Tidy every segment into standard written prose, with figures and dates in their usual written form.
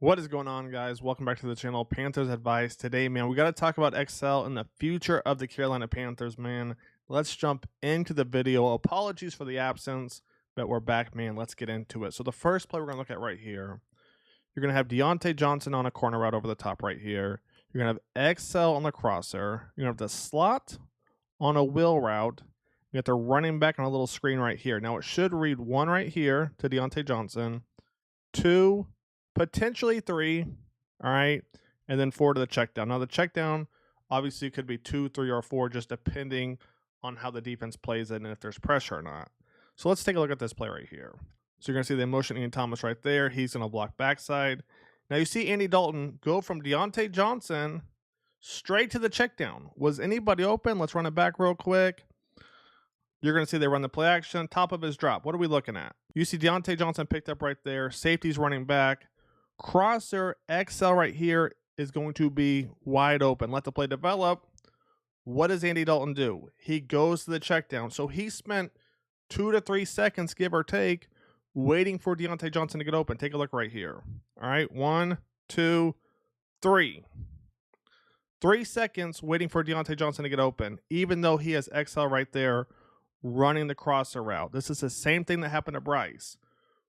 What is going on, guys? Welcome back to the channel. Panthers Advice. Today, man, we got to talk about XL and the future of the Carolina Panthers, man. Let's jump into the video. Apologies for the absence, but we're back, man. Let's get into it. So the first play we're going to look at right here, you're going to have Diontae Johnson on a corner route over the top right here. You're going to have XL on the crosser. You're going to have the slot on a wheel route. You got the running back on a little screen right here. Now, it should read 1 right here to Diontae Johnson, 2, potentially 3, all right, and then 4 to the check down. Now, the check down obviously could be 2, 3, or 4, just depending on how the defense plays it and if there's pressure or not. So let's take a look at this play right here. So you're going to see the motion Ian Thomas right there. He's going to block backside. Now, you see Andy Dalton go from Diontae Johnson straight to the check down. Was anybody open? Let's run it back real quick. You're going to see they run the play action, top of his drop. What are we looking at? You see Diontae Johnson picked up right there. Safety's running back. Crosser XL right here is going to be wide open. Let the play develop. What does Andy Dalton do? He goes to the check down. So he spent 2 to 3 seconds, give or take, waiting for Diontae Johnson to get open. Take a look right here. All right, 1, 2, 3. 3 seconds waiting for Diontae Johnson to get open, even though he has XL right there running the crosser route. This is the same thing that happened to Bryce.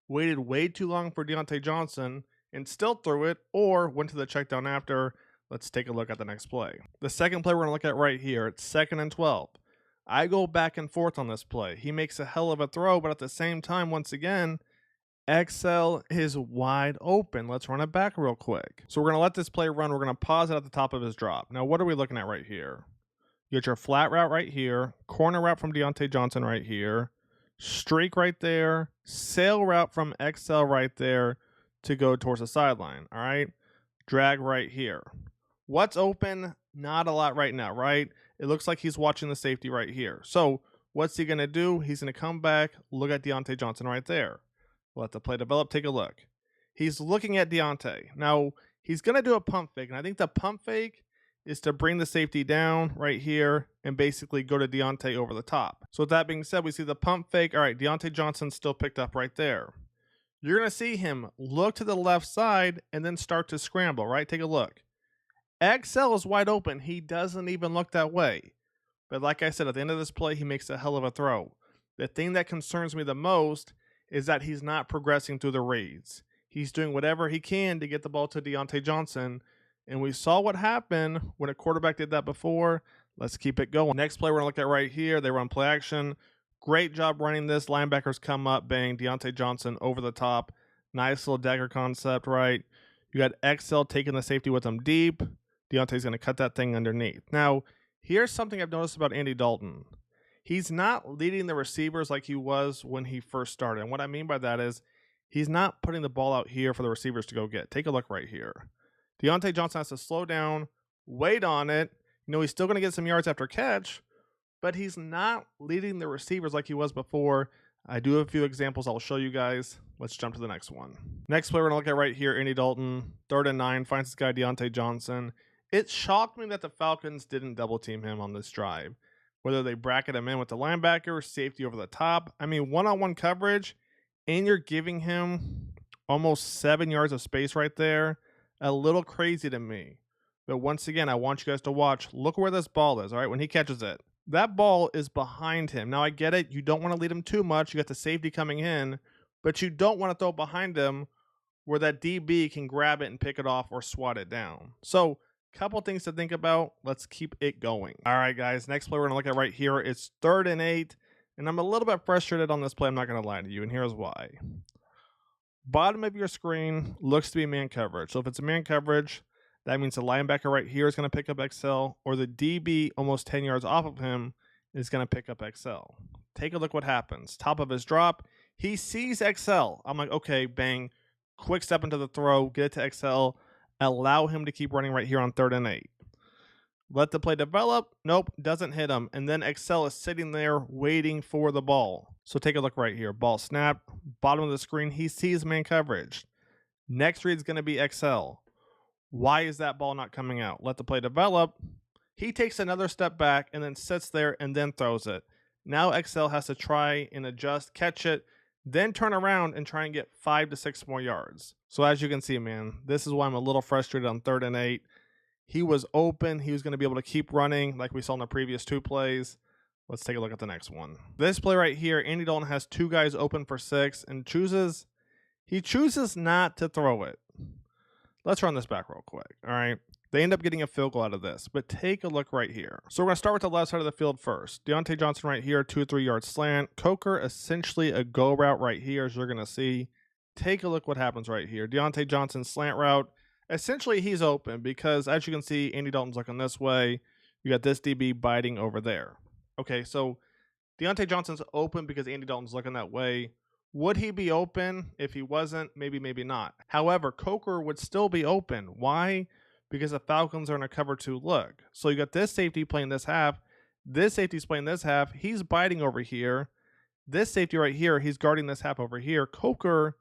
Waited way too long for Diontae Johnson and still threw it, or went to the check down after. Let's take a look at the next play. The second play we're going to look at right here, it's 2nd and 12. I go back and forth on this play. He makes a hell of a throw, but at the same time, once again, XL is wide open. Let's run it back real quick. So we're going to let this play run. We're going to pause it at the top of his drop. Now, what are we looking at right here? You get your flat route right here, corner route from Diontae Johnson right here, streak right there, sail route from XL right there to go towards the sideline, all right? Drag right here. What's open? Not a lot right now, right? It looks like he's watching the safety right here. So what's he going to do? He's going to come back, look at Diontae Johnson right there. Let the play develop, take a look. He's looking at Diontae. Now, he's going to do a pump fake, and I think the pump fake is to bring the safety down right here and basically go to Diontae over the top. So with that being said, we see the pump fake. All right, Diontae Johnson still picked up right there. You're going to see him look to the left side and then start to scramble, right? Take a look. XL is wide open. He doesn't even look that way. But like I said, at the end of this play, he makes a hell of a throw. The thing that concerns me the most is that he's not progressing through the reads. He's doing whatever he can to get the ball to Diontae Johnson. And we saw what happened when a quarterback did that before. Let's keep it going. Next play we're going to look at right here. They run play action. Great job running this. Linebackers come up, bang, Diontae Johnson over the top. Nice little dagger concept, right? You got XL taking the safety with him deep. Diontae's going to cut that thing underneath. Now, here's something I've noticed about Andy Dalton. He's not leading the receivers like he was when he first started. And what I mean by that is he's not putting the ball out here for the receivers to go get. Take a look right here. Diontae Johnson has to slow down, wait on it. You know, he's still going to get some yards after catch, but he's not leading the receivers like he was before. I do have a few examples I'll show you guys. Let's jump to the next one. Next play we're going to look at right here, Andy Dalton, 3rd and 9, finds this guy Diontae Johnson. It shocked me that the Falcons didn't double team him on this drive. Whether they bracket him in with the linebacker, safety over the top. I mean, one-on-one coverage, and you're giving him almost 7 yards of space right there. A little crazy to me. But once again, I want you guys to watch. Look where this ball is, all right, when he catches it. That ball is behind him. Now, I get it. You don't want to lead him too much. You got the safety coming in, but you don't want to throw it behind him where that DB can grab it and pick it off or swat it down. So, couple things to think about. Let's keep it going. All right, guys. Next play we're going to look at right here. It's 3rd and 8, and I'm a little bit frustrated on this play. I'm not going to lie to you, and here's why. Bottom of your screen looks to be man coverage. So if it's a man coverage, that means the linebacker right here is going to pick up XL, or the DB almost 10 yards off of him is going to pick up XL. Take a look what happens. Top of his drop, he sees XL. I'm like, okay, bang. Quick step into the throw, get it to XL, allow him to keep running right here on 3rd and 8. Let the play develop. Nope, doesn't hit him. And then XL is sitting there waiting for the ball. So take a look right here. Ball snap, bottom of the screen. He sees man coverage. Next read is going to be XL. Why is that ball not coming out? Let the play develop. He takes another step back and then sits there and then throws it. Now XL has to try and adjust, catch it, then turn around and try and get 5 to 6 more yards. So as you can see, man, this is why I'm a little frustrated on 3rd and 8. He was open. He was going to be able to keep running like we saw in the previous 2 plays. Let's take a look at the next one. This play right here, Andy Dalton has 2 guys open for 6 and chooses not to throw it. Let's run this back real quick, all right? They end up getting a field goal out of this, but take a look right here. So we're going to start with the left side of the field first. Diontae Johnson right here, 2 or 3 yard slant. Coker essentially a go route right here, as you're going to see. Take a look what happens right here. Diontae Johnson slant route. Essentially, he's open because, as you can see, Andy Dalton's looking this way. You got this DB biting over there. Okay, so Diontae Johnson's open because Andy Dalton's looking that way. Would he be open if he wasn't? Maybe, maybe not. However, Coker would still be open. Why? Because the Falcons are in a cover 2 look. So you got this safety playing this half. This safety's playing this half. He's biting over here. This safety right here, he's guarding this half over here. Coker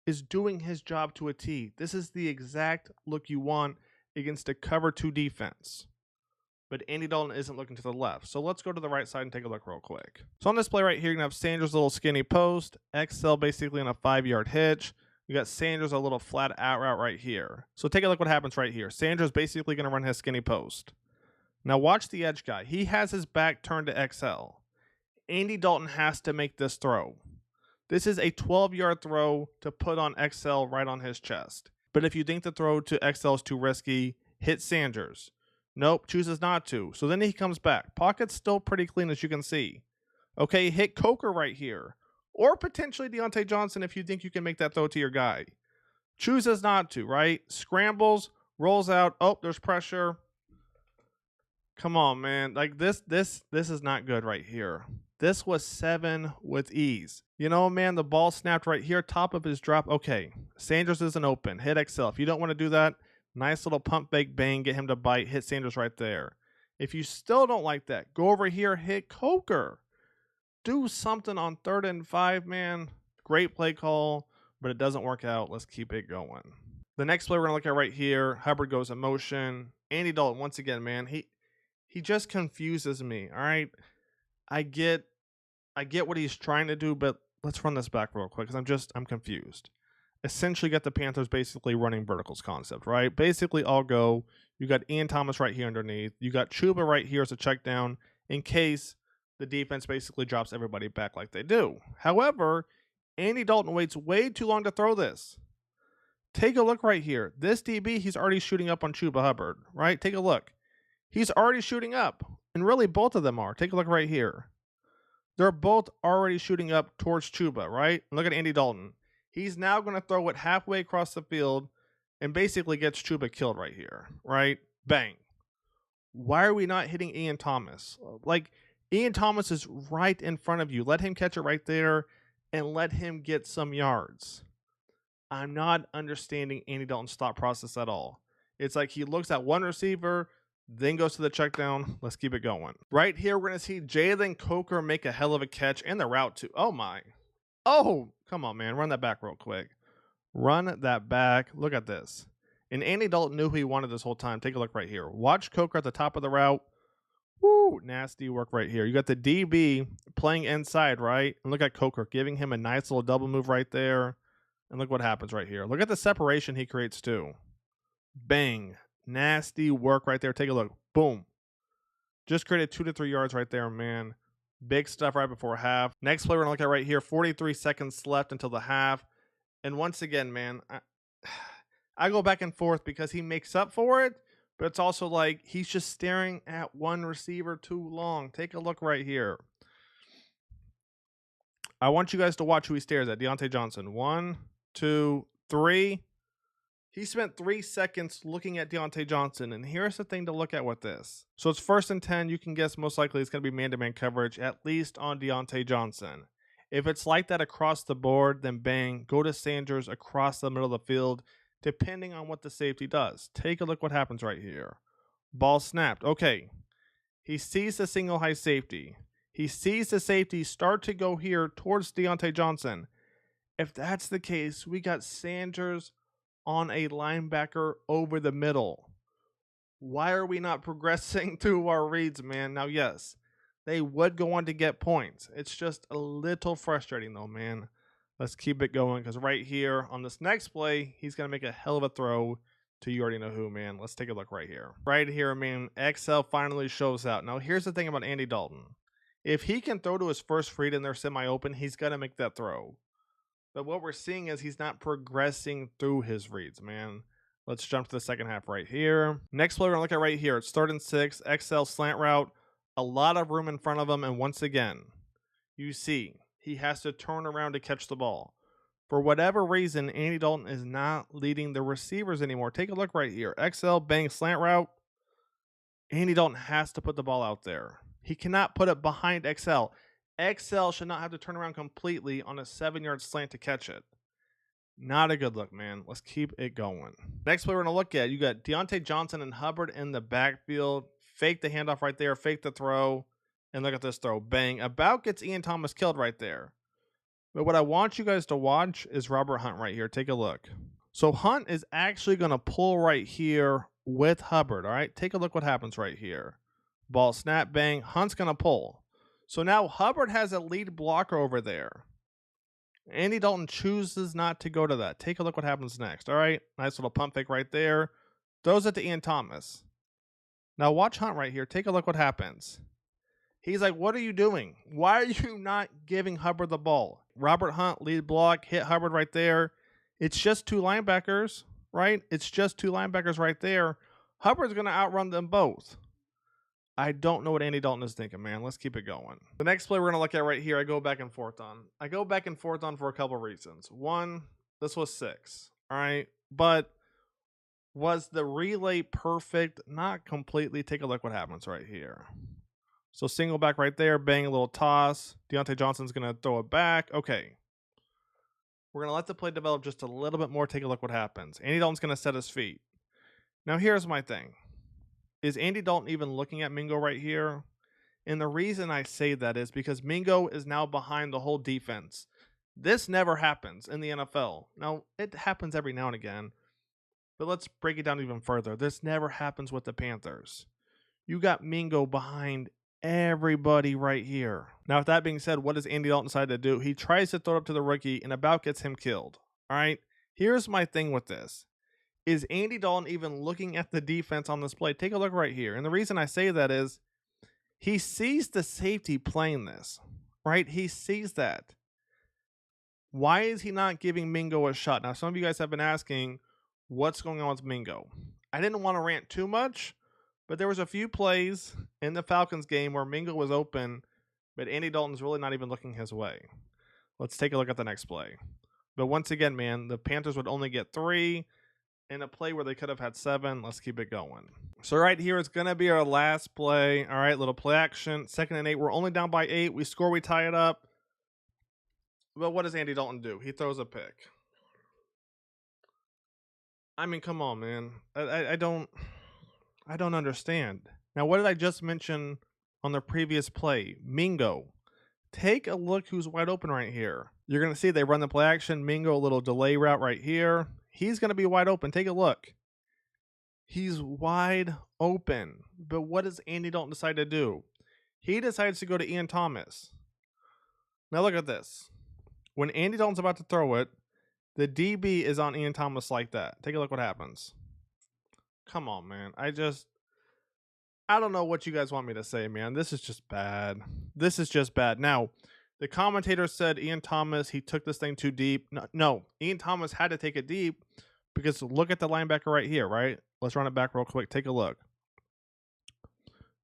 is doing his job to a T. This is the exact look you want against a cover 2 defense. But Andy Dalton isn't looking to the left. So let's go to the right side and take a look real quick. So on this play right here, you're going to have Sanders' little skinny post, XL basically on a 5-yard hitch. You got Sanders a little flat out route right here. So take a look what happens right here. Sanders basically going to run his skinny post. Now watch the edge guy. He has his back turned to XL. Andy Dalton has to make this throw. This is a 12-yard throw to put on XL right on his chest. But if you think the throw to XL is too risky, hit Sanders. Nope, chooses not to. So then he comes back. Pocket's still pretty clean, as you can see. Okay, hit Coker right here. Or potentially Diontae Johnson if you think you can make that throw to your guy. Chooses not to, right? Scrambles, rolls out. Oh, there's pressure. Come on, man. Like this is not good right here. This was 7 with ease. You know, man, the ball snapped right here, top of his drop. Okay, Sanders isn't open. Hit XL. If you don't want to do that, nice little pump fake bang, get him to bite, hit Sanders right there. If you still don't like that, go over here, hit Coker. Do something on 3rd and 5, man. Great play call, but it doesn't work out. Let's keep it going. The next play we're going to look at right here, Hubbard goes in motion. Andy Dalton, once again, man, he just confuses me, all right? I get what he's trying to do, but let's run this back real quick because I'm confused. Essentially got the Panthers basically running verticals concept, right? Basically all go. You got Ian Thomas right here underneath. You got Chuba right here as a check down in case the defense basically drops everybody back like they do. However, Andy Dalton waits way too long to throw this. Take a look right here. This DB, he's already shooting up on Chuba Hubbard, right? Take a look. He's already shooting up. And really both of them are. Take a look right here. They're both already shooting up towards Chuba, right? Look at Andy Dalton. He's now going to throw it halfway across the field and basically gets Chuba killed right here, right? Bang. Why are we not hitting Ian Thomas? Like, Ian Thomas is right in front of you. Let him catch it right there and let him get some yards. I'm not understanding Andy Dalton's thought process at all. It's like he looks at one receiver, then goes to the check down. Let's keep it going. Right here, we're going to see Jalen Coker make a hell of a catch and the route too. Oh, my. Oh, come on, man. Run that back real quick. Run that back. Look at this. And Andy Dalton knew who he wanted this whole time. Take a look right here. Watch Coker at the top of the route. Woo, nasty work right here. You got the DB playing inside, right? And look at Coker giving him a nice little double move right there. And look what happens right here. Look at the separation he creates too. Bang. Nasty work right there. Take a look. Boom. Just created 2 to 3 yards right there, man. Big stuff right before half. Next play we're going to look at right here. 43 seconds left until the half. And once again, man, I go back and forth because he makes up for it, but it's also like he's just staring at one receiver too long. Take a look right here. I want you guys to watch who he stares at. Diontae Johnson. 1, 2, 3. He spent 3 seconds looking at Diontae Johnson, and here's the thing to look at with this. So it's 1st and 10. You can guess most likely it's going to be man-to-man coverage, at least on Diontae Johnson. If it's like that across the board, then bang, go to Sanders across the middle of the field, depending on what the safety does. Take a look what happens right here. Ball snapped. Okay. He sees the single high safety. He sees the safety start to go here towards Diontae Johnson. If that's the case, we got Sanders on a linebacker over the middle. Why are we not progressing through our reads, man? Now, yes, they would go on to get points. It's just a little frustrating, though, man. Let's keep it going because right here on this next play, he's going to make a hell of a throw to you already know who, man. Let's take a look right here. Right here, man, XL finally shows out. Now, here's the thing about Andy Dalton. If he can throw to his first read and they're semi-open, he's going to make that throw. But what we're seeing is he's not progressing through his reads, man. Let's jump to the second half right here. Next play we're going to look at right here. It's 3rd and 6, XL slant route. A lot of room in front of him, and once again, you see he has to turn around to catch the ball. For whatever reason, Andy Dalton is not leading the receivers anymore. Take a look right here. XL, bang, slant route. Andy Dalton has to put the ball out there. He cannot put it behind XL. XL should not have to turn around completely on a 7-yard slant to catch it. Not a good look, man. Let's keep it going. Next play we're going to look at, you got Diontae Johnson and Hubbard in the backfield. Fake the handoff right there. Fake the throw. And look at this throw. Bang. About gets Ian Thomas killed right there. But what I want you guys to watch is Robert Hunt right here. Take a look. So Hunt is actually going to pull right here with Hubbard. All right. Take a look what happens right here. Ball snap. Bang. Hunt's going to pull. So now Hubbard has a lead blocker over there. Andy Dalton chooses not to go to that. Take a look what happens next. All right. Nice little pump fake right there. Throws it to Ian Thomas. Now watch Hunt right here. Take a look what happens. He's like, what are you doing? Why are you not giving Hubbard the ball? Robert Hunt, lead block, hit Hubbard right there. It's just 2 linebackers, right? It's just 2 linebackers right there. Hubbard's going to outrun them both. I don't know what Andy Dalton is thinking, man. Let's keep it going. The next play we're going to look at right here, I go back and forth on for a couple reasons. One, this was 6, all right? But was the relay perfect? Not completely. Take a look what happens right here. So single back right there, bang, a little toss. Diontae Johnson's going to throw it back. Okay. We're going to let the play develop just a little bit more. Take a look what happens. Andy Dalton's going to set his feet. Now here's my thing. Is Andy Dalton even looking at Mingo right here? And the reason I say that is because Mingo is now behind the whole defense. This never happens in the NFL. Now, it happens every now and again. But let's break it down even further. This never happens with the Panthers. You got Mingo behind everybody right here. Now, with that being said, what does Andy Dalton decide to do? He tries to throw it up to the rookie and about gets him killed. All right. Here's my thing with this. Is Andy Dalton even looking at the defense on this play? Take a look right here. And the reason I say that is he sees the safety playing this, right? He sees that. Why is he not giving Mingo a shot? Now, some of you guys have been asking what's going on with Mingo. I didn't want to rant too much, but there was a few plays in the Falcons game where Mingo was open, but Andy Dalton's really not even looking his way. Let's take a look at the next play. But once again, man, the Panthers would only get 3 in a play where they could have had 7. Let's keep it going. So right here is going to be our last play. All right, little play action. 2nd and 8. We're only down by 8. We score, we tie it up. But what does Andy Dalton do? He throws a pick. I mean, come on, man. I don't understand. Now, what did I just mention on the previous play? Mingo. Take a look who's wide open right here. You're going to see they run the play action. Mingo, a little delay route right here. He's going to be wide open. Take a look. He's wide open. But what does Andy Dalton decide to do? He decides to go to Ian Thomas. Now look at this. When Andy Dalton's about to throw it, the DB is on Ian Thomas like that. Take a look what happens. Come on, man. I don't know what you guys want me to say, man. This is just bad. This is just bad. Now, the commentator said Ian Thomas, he took this thing too deep. No, Ian Thomas had to take it deep because look at the linebacker right here, right? Let's run it back real quick. Take a look.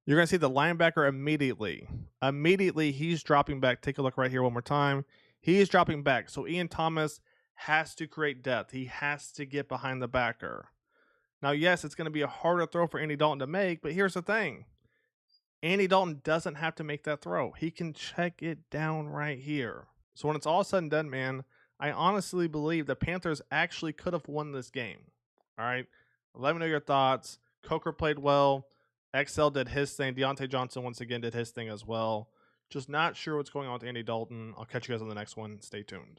You're going to see the linebacker immediately. Immediately, he's dropping back. Take a look right here one more time. He is dropping back. So Ian Thomas has to create depth. He has to get behind the backer. Now, yes, it's going to be a harder throw for Andy Dalton to make, but here's the thing. Andy Dalton doesn't have to make that throw. He can check it down right here. So when it's all said and done, man, I honestly believe the Panthers actually could have won this game. All right? Let me know your thoughts. Coker played well. XL did his thing. Diontae Johnson once again did his thing as well. Just not sure what's going on with Andy Dalton. I'll catch you guys on the next one. Stay tuned.